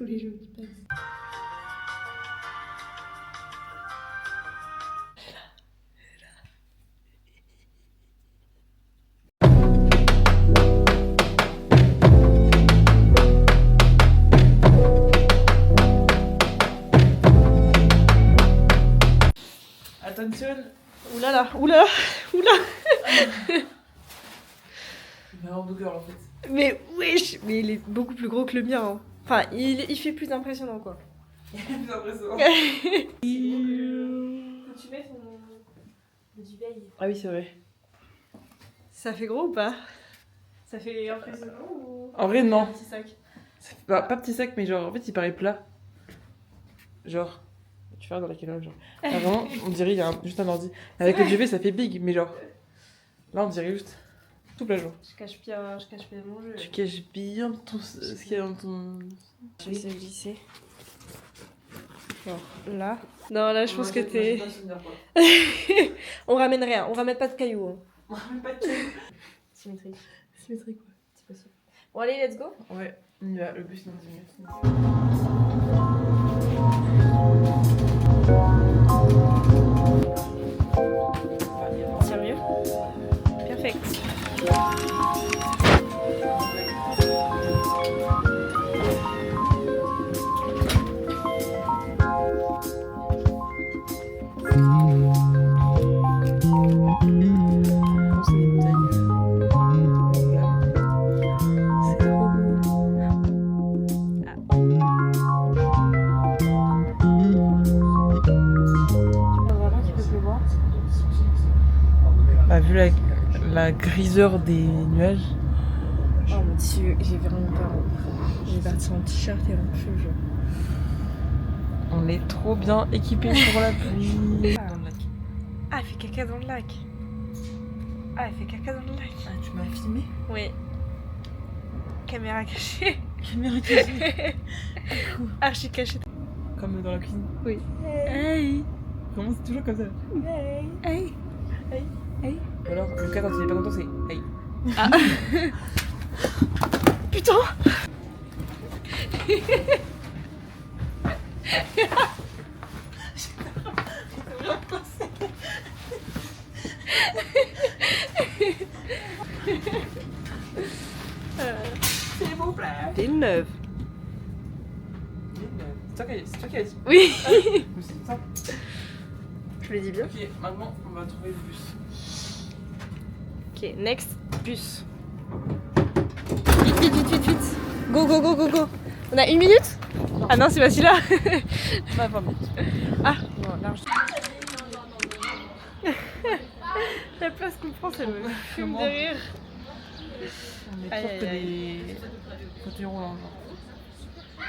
les gens qui passent. Attention. Oulala, oulala, oulala. Il a un hamburger en fait. Mais wesh, mais il est beaucoup plus gros que le mien. Hein. Enfin, il fait plus impressionnant quoi. Il est plus impressionnant. Faut que tu mettes du veille. Ah oui, c'est vrai. Ça fait gros ou pas? Ça fait impressionnant ou... En vrai, non. Un petit sac. Pas petit sac, mais genre, en fait, il paraît plat. Genre, tu vois dans la caméra, genre. Avant, on dirait il y a juste un ordi. Avec le duvet, ça fait big, mais genre. Là, on dirait juste tout plat, genre. Je cache bien mon jeu. Tu caches bien ce qu'il y a dans ton. Je vais glisser. Genre là. Non, là, je pense que t'es. On ramène rien, on ramène pas de cailloux. Hein. On ramène pas de cailloux. Symétrique. Symétrique, quoi. C'est possible. Bon, allez, let's go. Ouais, on y va, le bus dans 10 minutes. Tiens mieux. Perfect. Bah, vu la griseur des nuages. Oh mon dieu, j'ai vraiment peur. J'ai parti en t-shirt et en pull. On est trop bien équipés pour la pluie. Ah, elle fait caca dans le lac. Ah, elle fait caca dans le lac. Ah, tu m'as filmé? Oui. Caméra cachée. Caméra cachée. Archi cachée. Comme dans la cuisine. Oui. Hey. Comment c'est toujours comme ça? Hey. Hey. Hey. Hey. Ou alors, le cas quand il est pas content, c'est hey. Ah. Putain. S'il vous plaît. T'es neuve. C'est toi qui as dit. Oui. Mais c'est ça. Je le dis bien. Ok, maintenant on va trouver le bus. Ok, next, bus. Vite, vite, vite, vite, vite. Go, go, go, go, go. On a 1 minute? Ah non, c'est pas celui-là. On a 20 minutes. Ah, non, large. La place qu'on prend, ça me fume de rire. On est Aïe, pire que aïe, aïe. des fauteuils roulants.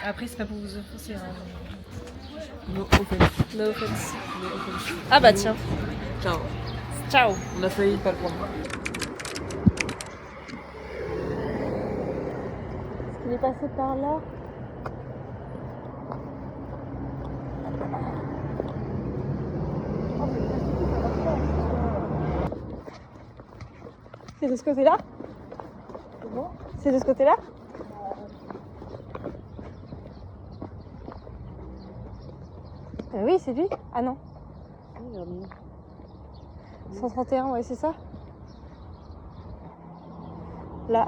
Après, c'est pas pour vous offenser. Hein. No offense. No offense. No offense. Ah bah tiens. Ciao. Ciao. On a failli pas le prendre. Est-ce qu'il est passé par là? C'est de ce côté-là? C'est de ce côté-là? Oui, c'est lui. Ah non. 131, ouais, c'est ça. Là.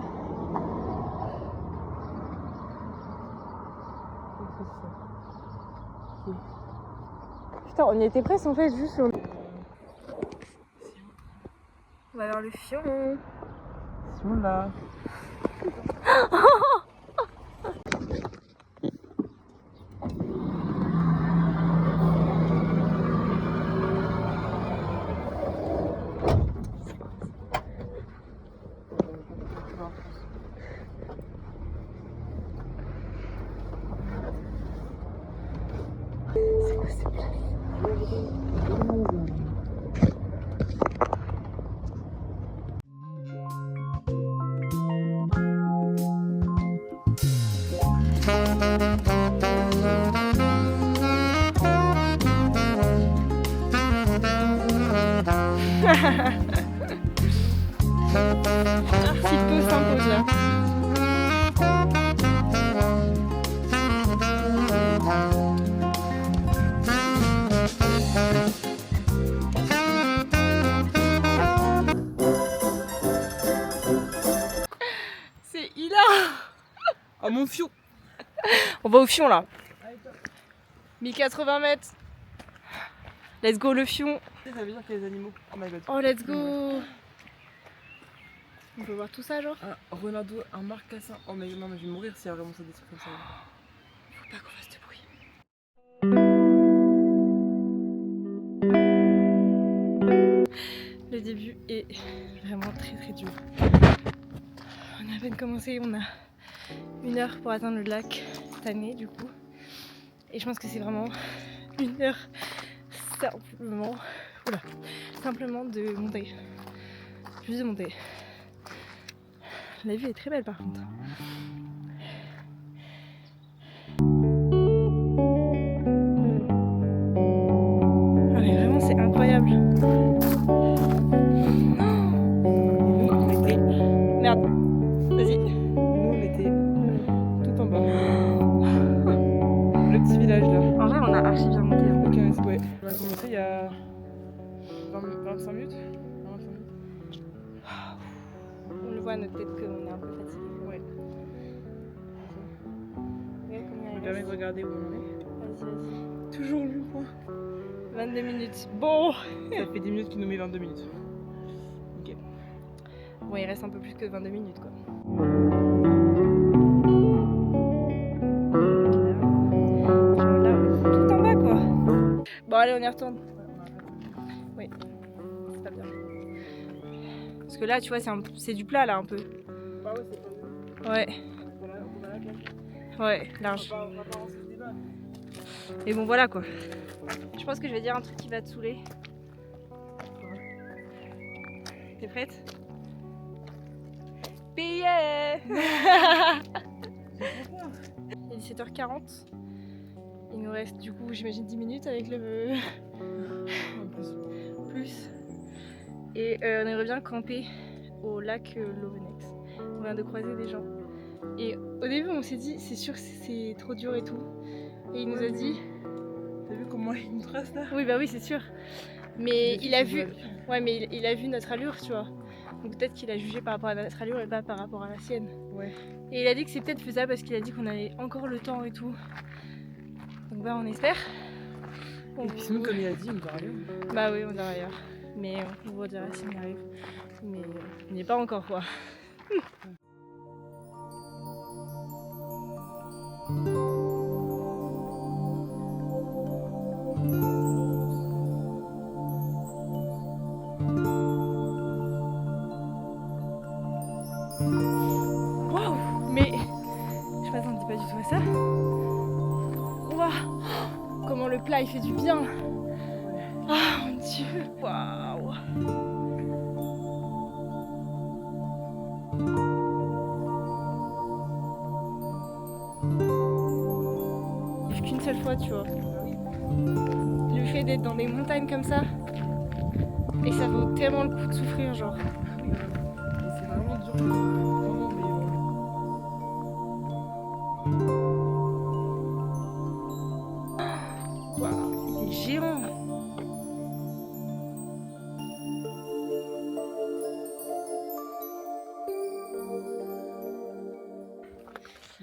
Putain, on y était presque en fait, juste sur le... On va vers le fion. Ils sont là. C'est quoi ces places? Artipo s'impose là. va au fion là. 1080 mètres. Let's go le fion. Ça veut dire qu'il y a des animaux. Oh my god. Oh let's go. On peut voir tout ça genre. Un Ronaldo, un marcassin. Oh mais non mais je vais mourir s'il y a vraiment ça des trucs comme ça. Faut pas qu'on fasse de bruit. Le début est vraiment très très dur. On a à peine commencé, on a 1 heure pour atteindre le lac Tané du coup. Et je pense que c'est vraiment 1 heure simplement de monter. Juste de monter. La vue est très belle par contre. Ah mais vraiment c'est incroyable. Merde, vas-y. Nous on était tout en bas. Le petit village là. En vrai on a archi bien monté. Hein. Ok, ouais. On a commencé il y a 25 minutes. 25 minutes. On le voit à notre tête qu'on est un peu fatigué. Ouais. Ouais, combien Je il me permets de reste ? regarder où on en est. Vas-y. Toujours lui moi. 22 minutes. Bon. Ça fait 10 minutes qu'il nous met 22 minutes. Ok. Bon il reste un peu plus que 22 minutes quoi. Là on est tout en bas quoi. Bon allez on y retourne. Oui. C'est pas bien. Parce que là tu vois c'est du plat là un peu. Bah ouais, c'est pas Ouais. on a la claque. Ouais, large. On va pas lancer le débat. Et bon voilà quoi. Je pense que je vais dire un truc qui va te saouler. T'es prête? Billet. Il est 17h40. Il nous reste du coup j'imagine 10 minutes avec le En plus. plus. Et on aimerait bien camper au lac Lovenex. On vient de croiser des gens. Et au début on s'est dit c'est sûr que c'est trop dur et tout. Et il nous a dit T'as vu comment il nous trace là? oui bah oui c'est sûr. Mais il a vu. Ouais mais il a vu notre allure tu vois. Donc peut-être qu'il a jugé par rapport à notre allure et pas par rapport à la sienne. Ouais. Et il a dit que c'est peut-être faisable parce qu'il a dit qu'on avait encore le temps et tout. Donc bah on espère. Et puis sinon comme il a dit, on va rien. Bah oui on dira ailleurs. Mais on vous redira si on y arrive. Mais on n'y est pas encore quoi. Waouh. Mais je m'attendais pas du tout à ça. Waouh. Comment le plat il fait du bien. Ah mon dieu. Waouh. Qu'une seule fois tu vois. Le fait d'être dans des montagnes comme ça. Et ça vaut tellement le coup de souffrir genre. C'est vraiment dur. Vraiment, mais Waouh, il est géant.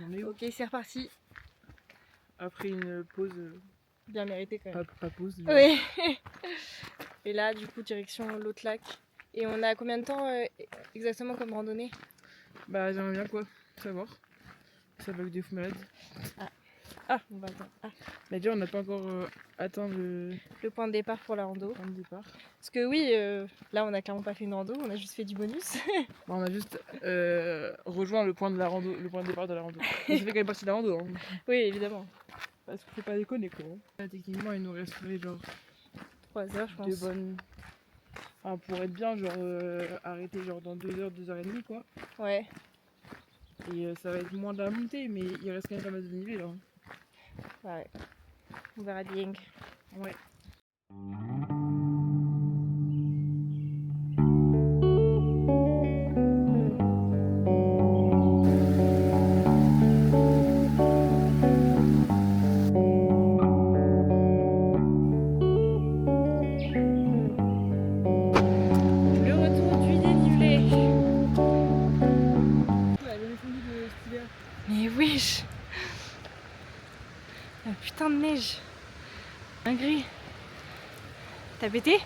on est où? Ok, c'est reparti. Après une pause. Bien mérité quand même. Pas pause. Oui. Et là, du coup, direction l'autre lac. Et on a combien de temps exactement comme randonnée? Bah j'aimerais bien quoi savoir. Ça bug des fous malades. Ah, on va attendre. Ah, Mais déjà on n'a pas encore atteint le le point de départ pour la rando. point de départ. Parce que oui, là, on a clairement pas fait une rando, on a juste fait du bonus. Bon, on a juste rejoint le point de la rando, le point de départ de la rando. Mais ça fait quand même partie de la rando. Hein. Oui, évidemment. Parce qu'il faut pas déconner quoi. Là, techniquement il nous resterait genre 3 heures, je pense. de bonnes. Enfin pour être bien genre arrêter genre dans 2 heures, 2h30 quoi. Ouais. Et ça va être moins de la montée mais il reste quand même pas mal de dénivelé là. Ouais. On verra bien. Ouais. Le retour du dénivelé. Elle est descendue de cet hiver. Mais wesh. T'as pété?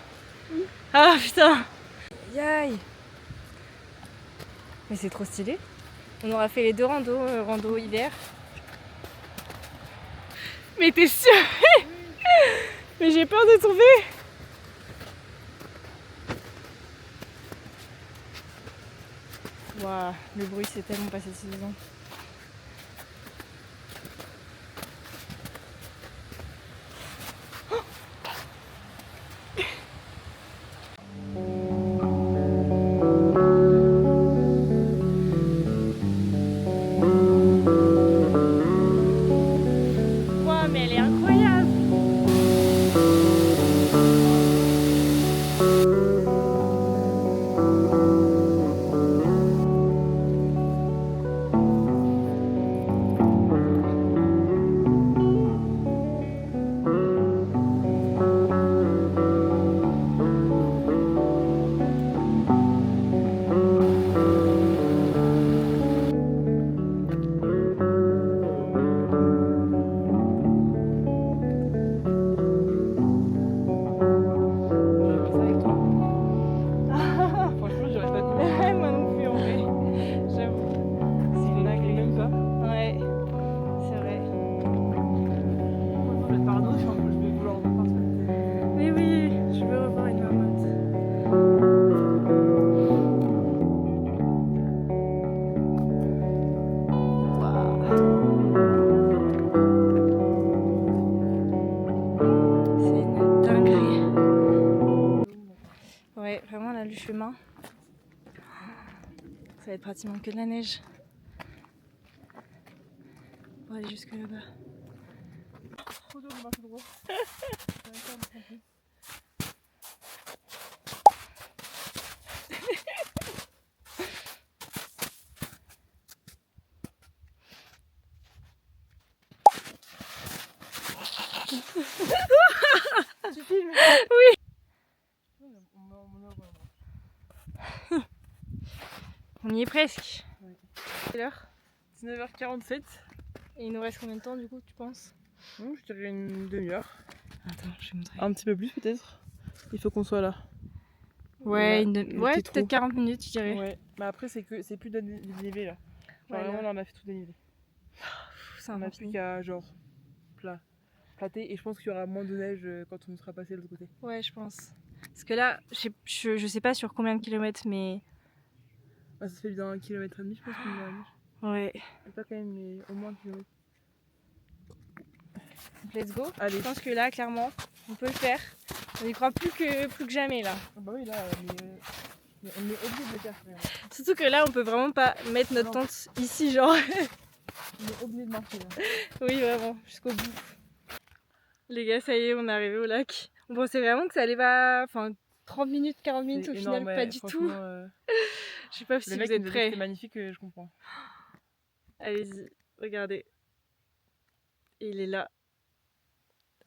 Oui. Ah putain. Aïe. Mais c'est trop stylé. On aura fait les 2 randos, rando hiver. Mais t'es sûre? Mais j'ai peur de tomber. Waouh, le bruit c'est tellement pas satisfaisant. Waouh, mais elle est incroyable. Franchement, j'aurais pas de Moi non plus en vrai. J'avoue. C'est une dinguerie même ça. Ouais, c'est vrai. Je vais te pardonner, je vais vouloir repartir. Oui, oui, je veux revoir une marmotte. C'est une dinguerie. Ouais, vraiment là, le chemin, ça va être pratiquement que de la neige pour aller jusque là-bas. Trop dur de marcher droit. Tu filmes? Oui. On y est presque. Ouais. Quelle heure? 19h47. Et il nous reste combien de temps du coup, tu penses? Je dirais une demi-heure. Attends, je vais montrer. Un petit peu plus peut-être. Il faut qu'on soit là. Ouais, Là, ouais, petit trou. peut-être 40 minutes, je dirais. Ouais, mais après c'est plus de dénivelé là. Genre Ouais, vraiment là on a fait tout dénivelé. C'est On un a peu plus qu'à genre plater et je pense qu'il y aura moins de neige quand on sera passé de l'autre côté. Ouais, je pense. Parce que là, je sais pas sur combien de kilomètres, mais. Ah, ça fait bien 1,5 km je pense qu'on est dans la neige. Ouais. Pas quand même, mais au moins 1 km. Let's go. Allez. Je pense que là, clairement, on peut le faire. On y croit plus que jamais là. Ah bah oui, là, mais on est obligé de le faire. Frère. Surtout que là, on peut vraiment pas mettre notre tente ici, genre. On est obligé de marcher là. Oui, vraiment, jusqu'au bout. Les gars, ça y est, on est arrivé au lac. On pensait vraiment que ça allait pas. Enfin, 30 minutes, 40 minutes, au final, pas du tout. Je sais pas si vous êtes prêts. C'est magnifique, je comprends. Allez-y, regardez. Il est là.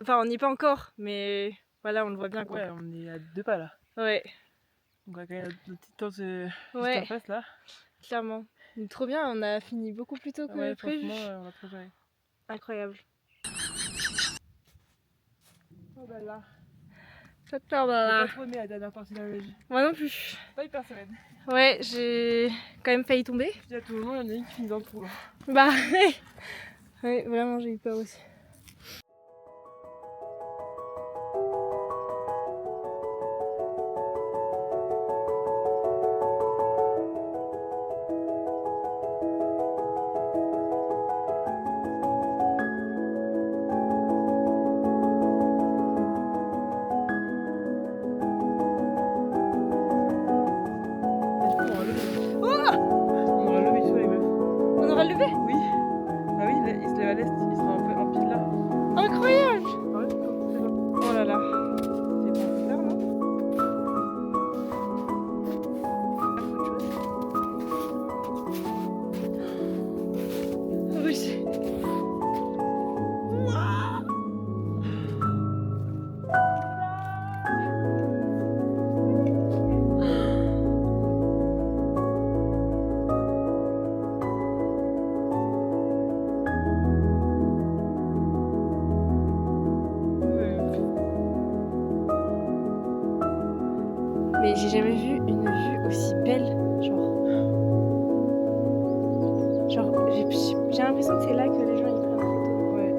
Enfin, on n'y est pas encore, mais voilà, on le voit bien quoi. Ouais, on est à 2 pas là. Ouais. Donc on a quand même notre petite tente juste Ouais. en face là. Clairement. Donc, trop bien, on a fini beaucoup plus tôt que prévu. Franchement, on a préparé. Incroyable. Oh bah là. Ça te perd là. J'ai pas trop aimé la dernière partie de la neige. Moi non plus. Pas hyper sereine. Ouais, j'ai quand même failli tomber. Je dis à tout moment, il y en a une qui finit dans le trou là. Bah, ouais, vraiment, j'ai eu peur aussi. On aura levé sur les meufs. On aura levé? Oui. Ah oui, il se lève à l'est, ils sont un peu en pile là. Mais j'ai jamais vu une vue aussi belle. Genre j'ai l'impression que c'est là que les gens ils prennent en photo. Ouais.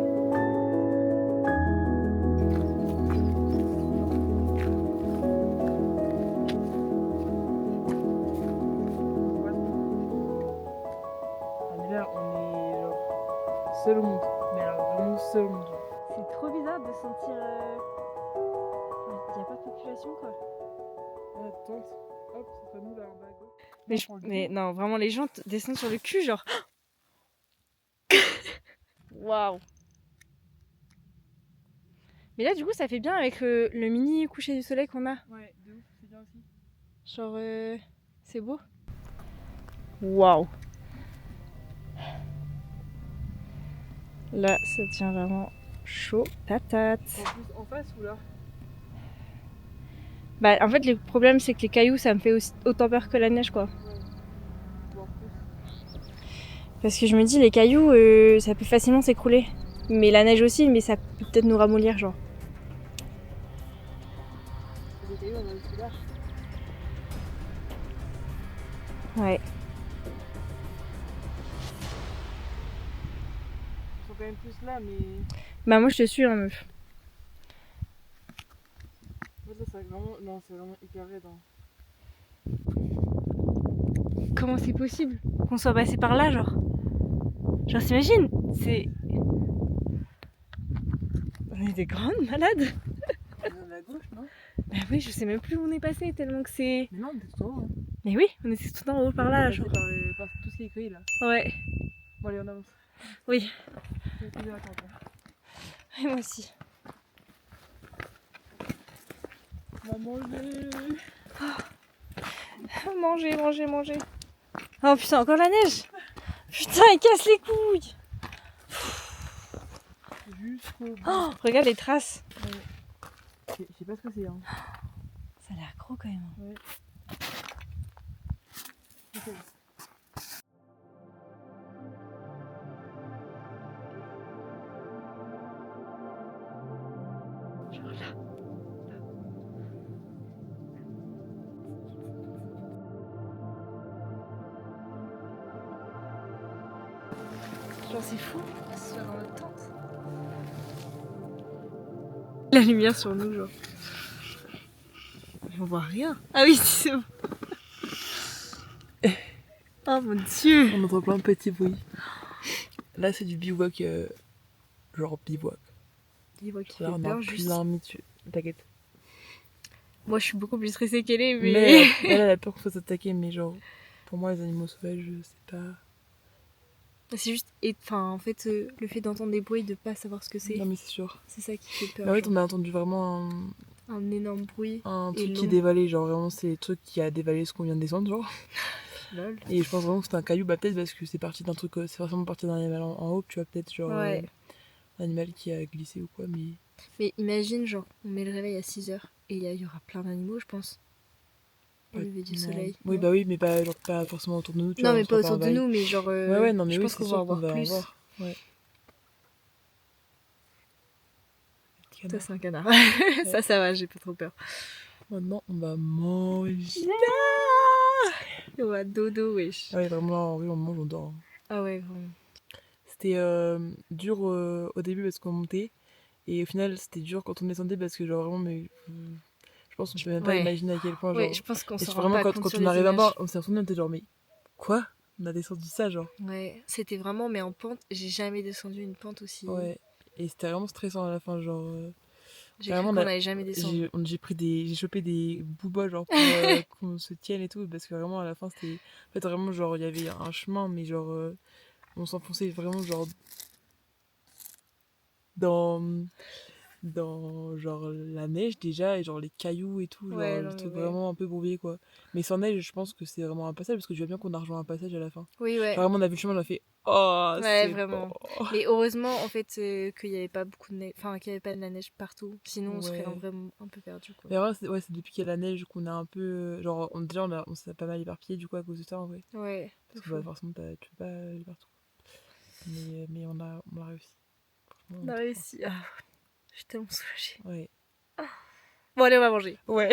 Ah, mais là, on est genre seul au monde. Mais alors vraiment seul au monde. C'est trop bizarre de sentir. Il n'y a pas de population quoi. Ah, tente. Hop, ce sera nous là en bas à gauche. Mais non, vraiment les gens descendent sur le cul genre. Waouh! Mais là du coup ça fait bien avec le mini coucher du soleil qu'on a. Ouais, de ouf, c'est bien aussi. Genre c'est beau. Waouh! Là ça tient vraiment chaud patate. En plus, en face ou là? Bah en fait le problème c'est que les cailloux ça me fait autant peur que la neige quoi. Ou en plus. Parce que je me dis les cailloux ça peut facilement s'écrouler. Mais la neige aussi mais ça peut peut-être nous ramollir genre. Les cailloux, on a aussi là. Ouais. Ils sont quand même plus là, mais. Bah moi je te suis hein meuf. En fait, là, c'est vraiment. Non, c'est vraiment hyper raide. Hein. Comment c'est possible qu'on soit passé par là genre? Genre t'imagines? C'est... On est des grandes malades. On est à la gauche, non? Bah oui, je sais même plus où on est passé tellement que c'est... Mais non, on était tout en haut. Hein. Mais oui, on était tout en haut par là, genre. Par tout ce qui est écrit là. Ouais. Bon, allez, on avance. Oui. Je vais plus attendre. Et moi aussi. On va manger. Manger, manger, manger. Oh putain, encore la neige. Putain, il casse les couilles. Jusqu'au bout. Oh, regarde les traces. Je sais pas ce que c'est. Hein. Ça a l'air gros quand même. Ouais. Okay. Genre là. Genre c'est fou, c'est dans notre tente. La lumière sur nous, genre. On voit rien. Ah oui, c'est bon. Oh mon dieu. On entend plein de petits bruits. Là, c'est du bivouac, genre bivouac. Dis-moi qui Là, fait on peur a juste. plein de dessus. T'inquiète. Moi je suis beaucoup plus stressée qu'elle est, mais... Mais elle a peur qu'on fasse attaquer, mais genre, pour moi, les animaux sauvages, c'est pas. C'est juste... Enfin, en fait, le fait d'entendre des bruits, de pas savoir ce que c'est, Non, mais c'est sûr. c'est ça qui fait peur. Mais en fait, genre. on a entendu vraiment Un énorme bruit. un Et truc qui long. dévalait, genre vraiment, c'est le truc qui a dévalé ce qu'on vient de descendre, genre. Lol. Et je pense vraiment que c'était un caillou, bah peut-être parce que c'est parti d'un truc, c'est forcément parti d'un animal en haut, tu vois, peut-être genre Ouais. un animal qui a glissé ou quoi, mais. Mais imagine, genre, on met le réveil à 6h et il y aura plein d'animaux, je pense. Au lever du Non. soleil. Oui, non. bah oui, mais pas, genre, pas forcément autour de nous, tu Non, vois. mais on pas sera autour de envahi. nous, mais genre. Ouais, non, mais je oui, pense c'est qu'on va sûr en voir qu'on va en plus. voir. Ouais. Petit Ça, canard. c'est un canard. Ça va, j'ai pas trop peur. Maintenant, on va manger. On va dodo, wesh. Ah ouais, vraiment, oui, on mange, on dort. Hein. Ah ouais, vraiment. C'était dur au début parce qu'on montait. Et au final, c'était dur quand on descendait parce que, genre, vraiment, mais. Je pense qu'on peut même pas Ouais. imaginer à quel point, genre. Ouais, je pense qu'on Et s'en c'est rend vraiment pas quand, compte quand sur on les arrive en images. bas, on s'est retourné, on était genre, mais quoi? On a descendu ça, genre. Ouais, c'était vraiment, mais en pente, j'ai jamais descendu une pente aussi. Ouais. Et c'était vraiment stressant à la fin, genre. J'ai Vraiment, cru qu'on allait jamais descendre. j'ai chopé des booba genre pour qu'on se tienne et tout parce que vraiment à la fin c'était en fait vraiment genre il y avait un chemin mais genre on s'enfonçait vraiment genre dans genre la neige déjà et genre les cailloux et tout genre Ouais, le non, mais truc ouais. vraiment un peu brouillé quoi mais sans neige je pense que c'est vraiment un passage parce que je vois bien qu'on a rejoint un passage à la fin Oui, ouais. genre vraiment on a vu le chemin on a fait oh Ouais, c'est vraiment. bon Mais heureusement, en fait, qu'il y avait pas beaucoup de neige, enfin, qu'il y avait pas de la neige partout. Sinon, on serait Ouais. vraiment un peu perdu, quoi. mais vraiment c'est depuis qu'il y a la neige qu'on a un peu genre déjà on s'est pas mal éparpillé du coup à cause de ça en vrai Ouais, parce de que bah, fou. forcément tu peux pas aller partout mais on a réussi franchement On a trop réussi. Ah, je suis tellement soulagée. fort. Ouais Bon, allez, on va manger. ouais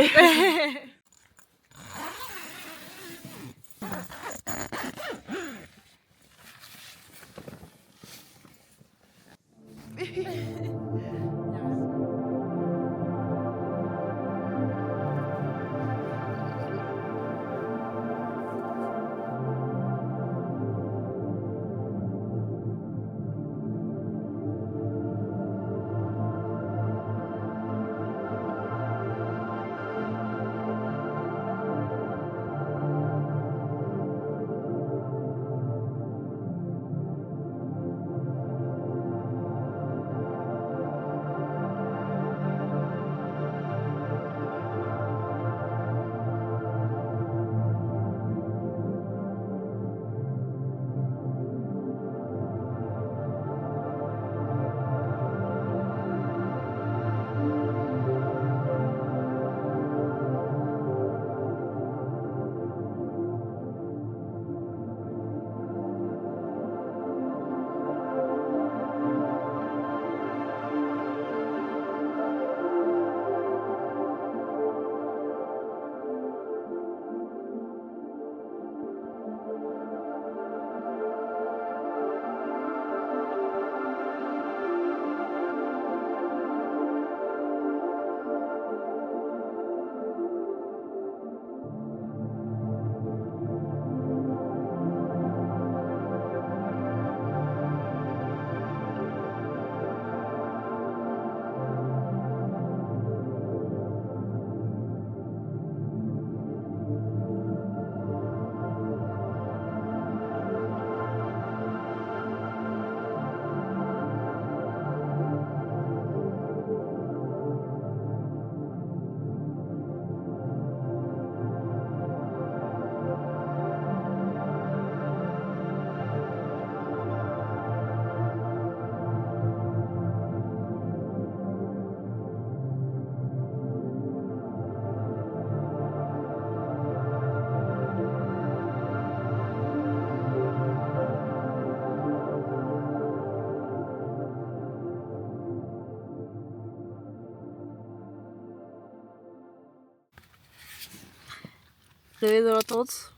réveille dans la tente.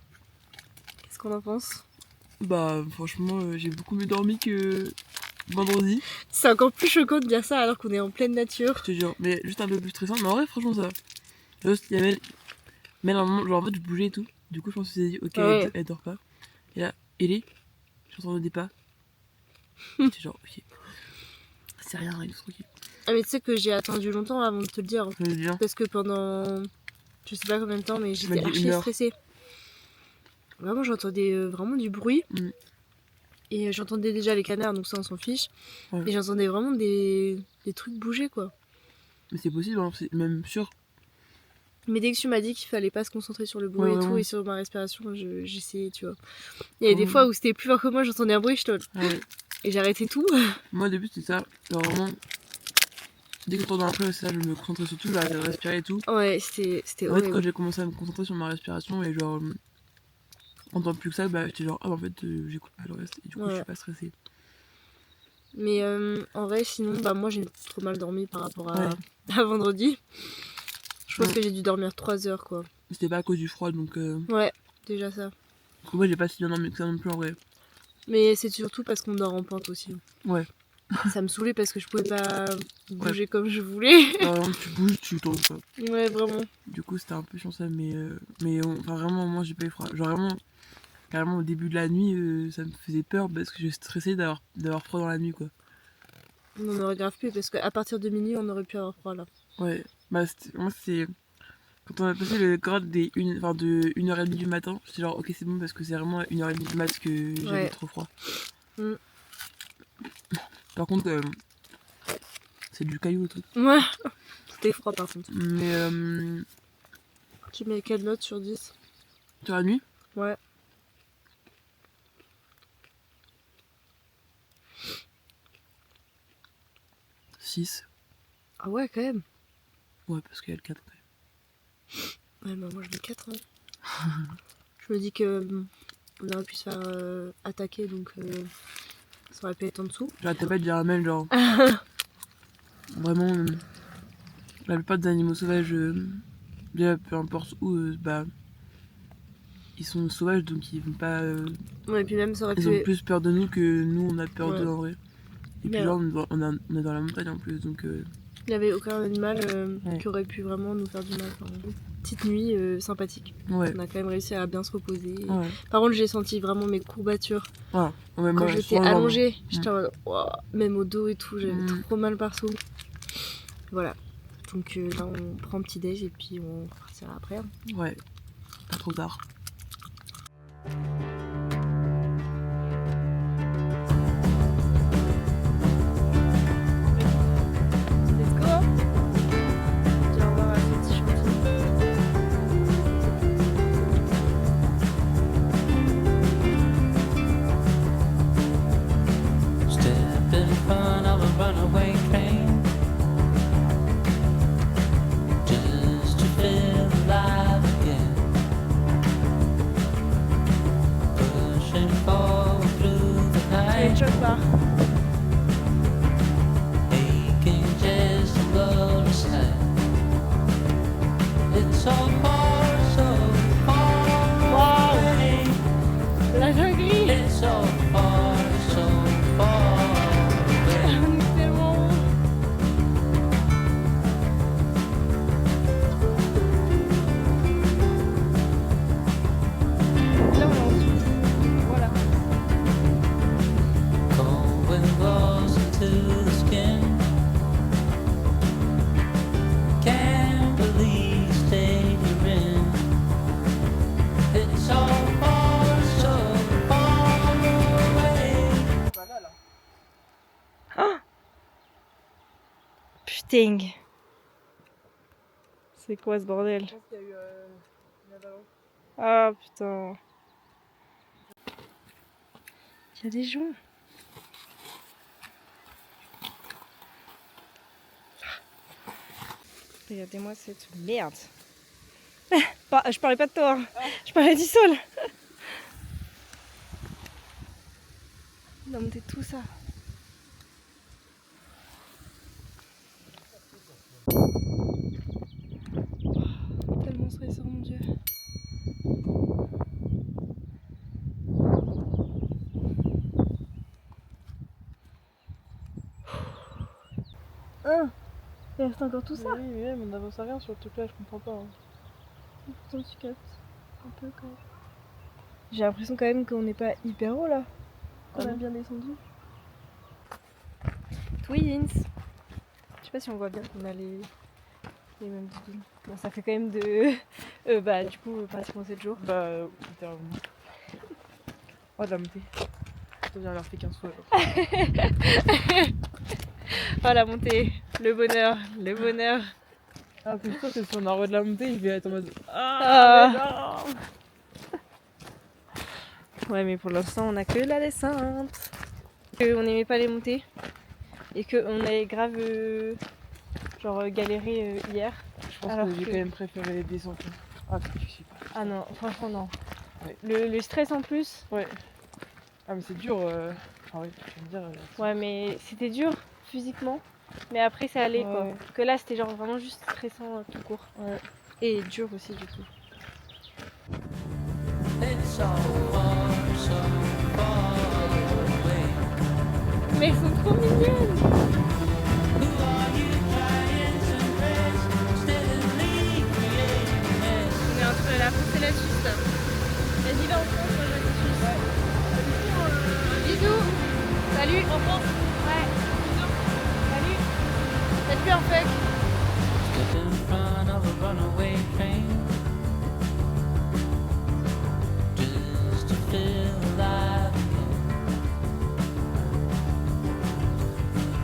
Qu'est-ce qu'on en pense? Bah franchement j'ai beaucoup mieux dormi que vendredi. C'est encore plus choquant de dire ça alors qu'on est en pleine nature. Je te jure, mais juste un peu plus stressant. Mais en vrai franchement ça va. Juste il y avait mais à un moment genre en fait je bougeais et tout. Du coup je pense que c'est dit ok Ouais. elle dort pas. Et là Ellie, j'entends des pas. J'étais genre ok. C'est rien, il est tranquille. Ah mais tu sais que j'ai attendu longtemps avant de te le dire. Je me dis bien. Parce que pendant je sais pas combien de temps mais Tu m'as j'étais dit 1 archi heure. stressée. Vraiment j'entendais vraiment du bruit. Mm. Et j'entendais déjà les canards donc ça on s'en fiche. Ouais. Et j'entendais vraiment des trucs bouger quoi. Mais c'est possible, hein, c'est même sûr. Mais dès que tu m'as dit qu'il fallait pas se concentrer sur le bruit Ouais, et tout vraiment. et sur ma respiration, j'essayais, tu vois. Il y a des fois où c'était plus fort que moi, j'entendais un bruit, Ah ouais. et j'arrêtais tout. Moi au début c'était ça, genre vraiment. Dès que je un peu, ça, je me concentrais sur tout, j'arrêtais de respirer et tout. Ouais, c'était En fait, quand horrible. j'ai commencé à me concentrer sur ma respiration et genre. En tant plus que ça, bah j'étais genre, ah bah en fait, j'écoute pas le reste et du coup, Ouais. je suis pas stressée. Mais en vrai, sinon, bah moi j'ai trop mal dormi par rapport à, Ouais. à vendredi. Je pense Ouais. que j'ai dû dormir 3 heures quoi. C'était pas à cause du froid donc. Ouais, déjà ça. Donc, moi, j'ai pas si bien dormi que ça non plus en vrai. Mais c'est surtout parce qu'on dort en pente aussi. Ouais. Ça me saoulait parce que je pouvais pas bouger comme je voulais. Par exemple, tu bouges, tu tombes quoi. Ouais, vraiment. Du coup, c'était un peu chanceux, mais enfin, vraiment, moi j'ai pas eu froid. Genre vraiment, carrément au début de la nuit, ça me faisait peur parce que je stressais d'avoir froid dans la nuit quoi. On aurait grave pu parce qu'à partir de minuit, on aurait pu avoir froid là. Ouais, bah moi c'est. Quand on a passé le grade de 1h30 du matin, j'étais genre ok c'est bon parce que c'est vraiment à 1h30 du mat que j'avais Ouais. trop froid. Mm. Par contre, c'est du caillou le truc. Ouais, c'était froid par contre. Mais Tu mets quelle note sur 10? sur la nuit, Ouais. — 6. Ah ouais, quand même. Ouais, parce qu'il y a le 4 quand même. Ouais, bah moi je mets 4 Je me dis que on aurait pu se faire attaquer donc ça aurait pu être en dessous. J'arrêtais pas de dire un mail genre. Vraiment, la plupart des animaux sauvages, déjà peu importe où, bah. Ils sont sauvages donc ils vont pas. Ouais, et puis même ça aurait Ils ont pu. plus peur de nous que nous on a peur Ouais. d'eux en vrai. Et puis Mais genre on est dans la montagne en plus donc. Il n'y avait aucun animal Ouais. qui aurait pu vraiment nous faire du mal. Enfin, petite nuit sympathique. Ouais. On a quand même réussi à bien se reposer. Ouais. Par contre, j'ai senti vraiment mes courbatures. Voilà. Ouais, Quand moi, j'étais sur le ventre. allongée, j'étais en mode, ouah, même au dos et tout, j'avais Mm. trop mal partout. Voilà. Donc là, on prend petit déj et puis on partira après. Hein. Ouais. Pas trop tard. Let's go. Dis au revoir à ce petit chantier. Step in front of a runaway train, just to feel alive again. Pushing forward through the Tu les night, choques pas. aching just to go to sleep. It's so far away. La dinguerie. It's so far away. On est tellement haut. Là, on est en dessous. Voilà. Cold wind blows into the skin. Can't believe the state you're in. It's so far away. Putain. C'est quoi ce bordel? Je pense qu'il y a eu une avalanche. Ah putain. Il y a des gens. Regardez-moi cette merde. Je parlais pas de toi, je parlais du sol. Il a monté tout ça. Tellement stressant, mon dieu. reste encore tout ça. Oui, mais même, on n'avance à rien sur le truc là, je comprends pas. Hein. Pourtant tu captes un peu quand même. J'ai l'impression quand même qu'on n'est pas hyper haut là. Qu'on Ah a non. bien descendu. Twins. Je sais pas si on voit bien qu'on a les mêmes doudounes. Bon, ça fait quand même de... bah du coup pratiquement 7 jours. Bah, littéralement. Oh, de la montée. Ça vient leur fait 15 fois. Genre. Oh la montée, le bonheur, le bonheur. Ah, c'est sûr que si on est en haut de la montée, il va être en mode. Ah. Ouais, mais pour l'instant, on a que la descente. On n'aimait pas les montées et qu'on avait grave galéré hier. Je pense Alors que j'ai que- quand même préféré les descentes. Ah, c'est difficile. Ah non, franchement non. Ouais. Le stress en plus. Ouais. Ah, mais c'est dur. Enfin, oui, tu vas me dire. Ouais, mais c'était dur physiquement. Mais après, ça allait quoi. Ouais. Que là, c'était genre vraiment juste stressant tout court. Ouais. Et dur aussi, du coup. It's so far, so far away. Mais elles sont trop mignonnes! Who are you trying to impress? Steadily creating mess. On est entre la France et la Suisse. Vas-y, va en France, moi je vais en Suisse. Bisous! Salut! En France? Ouais. Bisous! Salut! T'as plus un fuck? Step in front of a runaway train. Just to feel alive again.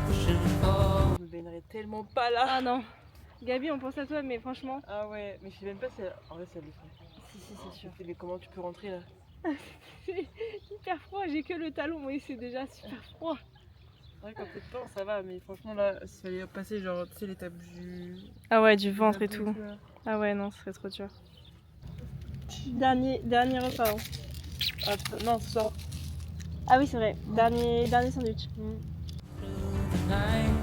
Pushing forward. Je me baignerais tellement pas là. Ah non. Gabi, on pense à toi, mais franchement. Ah ouais, mais je sais même pas si elle... En vrai, si elle le fait. Si, c'est sûr. Mais comment tu peux rentrer là? C'est hyper froid, j'ai que le talon, et c'est déjà super froid. C'est vrai qu'en peu de temps, ça va, mais franchement là, s'il fallait passer genre, tu sais, l'étape du... Ah ouais, du ventre et du tout. abdos, là. Ah ouais, non, ce serait trop dur. Dernier repas. Hein. Ah putain, non, ce soir. Ah oui, c'est vrai. Dernier sandwich. Through the night,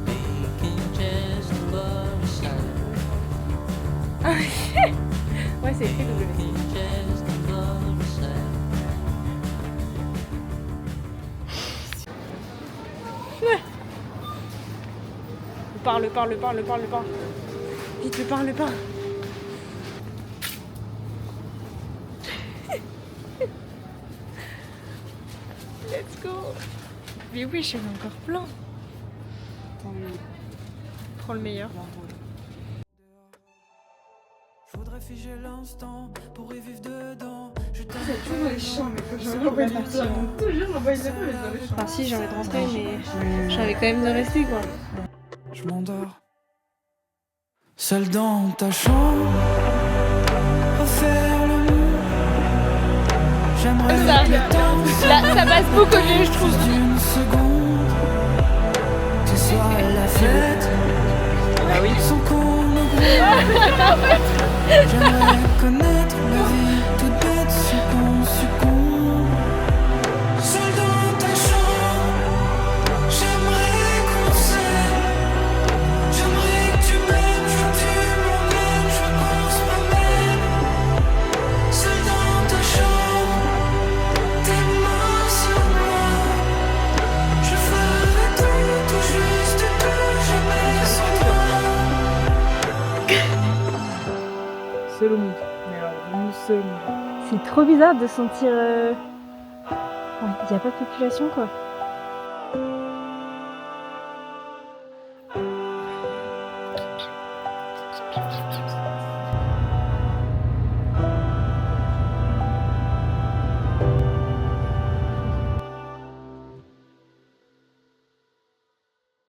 making just above the sun, Ouais, c'est écrit W. making just above the sun. Le pain. Vite, le pain. Let's go. Mais oui, j'en ai encore plein. Prends le meilleur. Faudrait figer l'instant pour y vivre dedans. Je C'est toujours dans les champs, mais quand j'ai envoyé des fleurs, toujours envoyé des fleurs, mais dans les champs. Enfin, si, j'ai envie de rentrer, mais j'avais quand même de rester, quoi. Je m'endors. Seul dans ta chambre, refaire l'amour. J'aimerais Ça, que le temps là, ça passe beaucoup mieux, je trouve. juste d'une seconde. Que ce soit la fête, Ah oui. sans qu'on me grouille. J'aimerais connaître la vie toute bête, ce qu'on succombe. Seul dans ta chambre, j'aimerais qu'on s'aime. J'aimerais que tu m'aimes, je veux que tu m'emmènes, je veux qu'on se promène. Seul dans ta chambre, tes mains sur moi. Je ferai tout juste, tout, jamais sans toi. Seul au monde. Mais alors, vraiment seul au monde. C'est trop bizarre de sentir... Il n'y a pas de population, quoi.